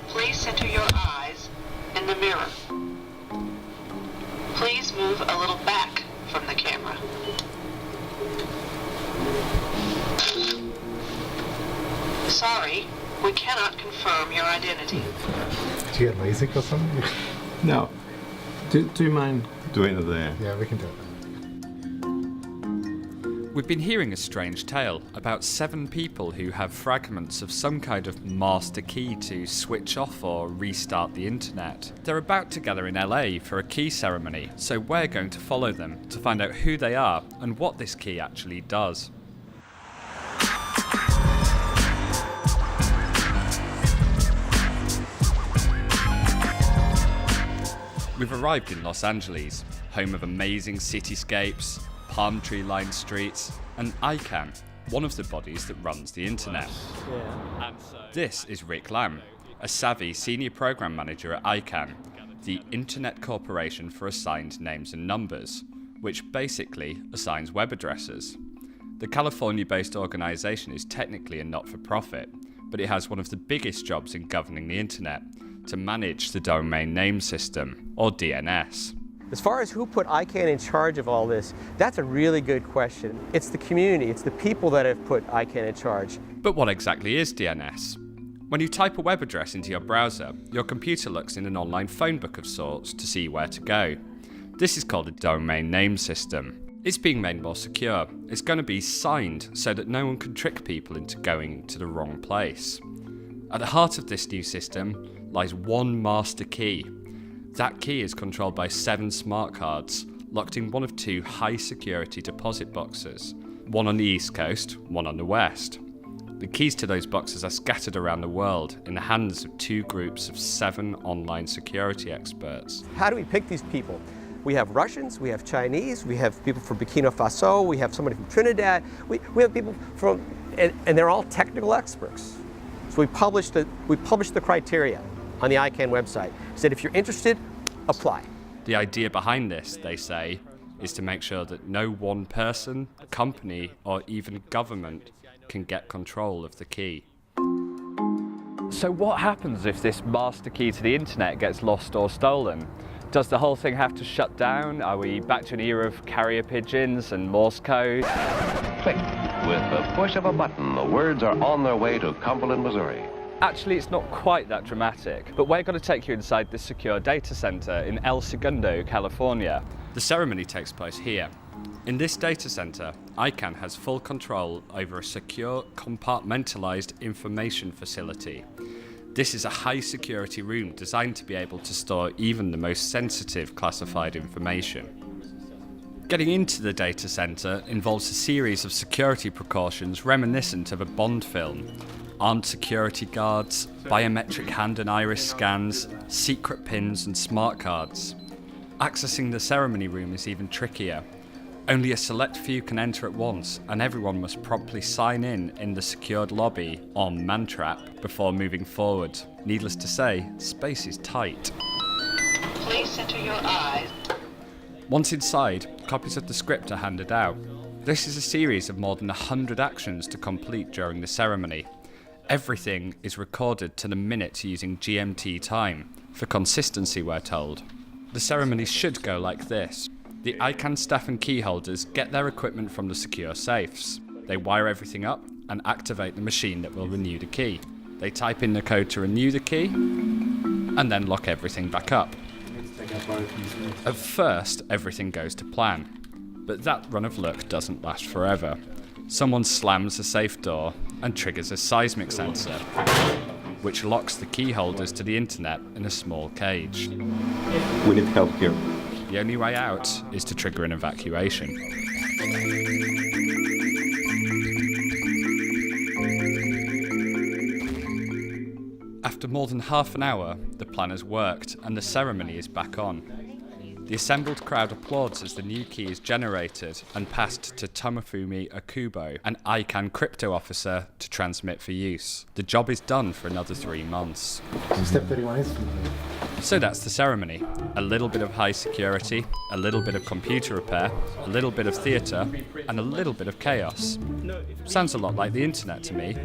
Please center your eyes in the mirror. Please move a little back from the camera. Sorry, we cannot confirm your identity. Do you get LASIK or something? No. Do you mind doing it there? Yeah, we can do it. We've been hearing a strange tale about 7 people who have fragments of some kind of master key to switch off or restart the internet. They're about to gather in LA for a key ceremony, so we're going to follow them to find out who they are and what this key actually does. We've arrived in Los Angeles, home of amazing cityscapes, palm tree-lined streets, and ICANN, one of the bodies that runs the internet. This is Rick Lamb, a savvy senior program manager at ICANN, the Internet Corporation for Assigned Names and Numbers, which basically assigns web addresses. The California-based organization is technically a not-for-profit, but it has one of the biggest jobs in governing the internet, to manage the Domain Name System, or DNS. As far as who put ICANN in charge of all this, that's a really good question. It's the community, it's the people that have put ICANN in charge. But what exactly is DNS? When you type a web address into your browser, your computer looks in an online phone book of sorts to see where to go. This is called a Domain Name System. It's being made more secure. It's going to be signed so that no one can trick people into going to the wrong place. At the heart of this new system lies one master key. That key is controlled by 7 smart cards, locked in one of 2 high-security deposit boxes, one on the East Coast, one on the West. The keys to those boxes are scattered around the world in the hands of 2 groups of 7 online security experts. How do we pick these people? We have Russians, we have Chinese, we have people from Burkina Faso, we have somebody from Trinidad, we have people from, and they're all technical experts. So we published the criteria on the ICANN website. Said if you're interested, apply. The idea behind this, they say, is to make sure that no one person, company, or even government can get control of the key. So what happens if this master key to the internet gets lost or stolen? Does the whole thing have to shut down? Are we back to an era of carrier pigeons and Morse code? Click. With the push of a button, the words are on their way to Cumberland, Missouri. Actually, it's not quite that dramatic, but we're going to take you inside this secure data center in El Segundo, California. The ceremony takes place here. In this data center, ICANN has full control over a secure, compartmentalized information facility. This is a high-security room designed to be able to store even the most sensitive classified information. Getting into the data center involves a series of security precautions reminiscent of a Bond film. Armed security guards, biometric hand and iris scans, secret pins and smart cards. Accessing the ceremony room is even trickier. Only a select few can enter at once, and everyone must promptly sign in the secured lobby on Mantrap before moving forward. Needless to say, space is tight. Please center your eyes. Once inside, copies of the script are handed out. This is a series of more than 100 actions to complete during the ceremony. Everything is recorded to the minute using GMT time. For consistency, we're told. The ceremony should go like this. The ICANN staff and key holders get their equipment from the secure safes. They wire everything up and activate the machine that will renew the key. They type in the code to renew the key and then lock everything back up. At first, everything goes to plan, but that run of luck doesn't last forever. Someone slams a safe door and triggers a seismic sensor, which locks the key holders to the internet in a small cage. We need help here. The only way out is to trigger an evacuation. After more than half an hour, the plan has worked and the ceremony is back on. The assembled crowd applauds as the new key is generated and passed to Tomofumi Akubo, an ICANN crypto officer, to transmit for use. The job is done for another 3 months. Step 31 is So that's the ceremony. A little bit of high security, a little bit of computer repair, a little bit of theatre, and a little bit of chaos. Sounds a lot like the internet to me.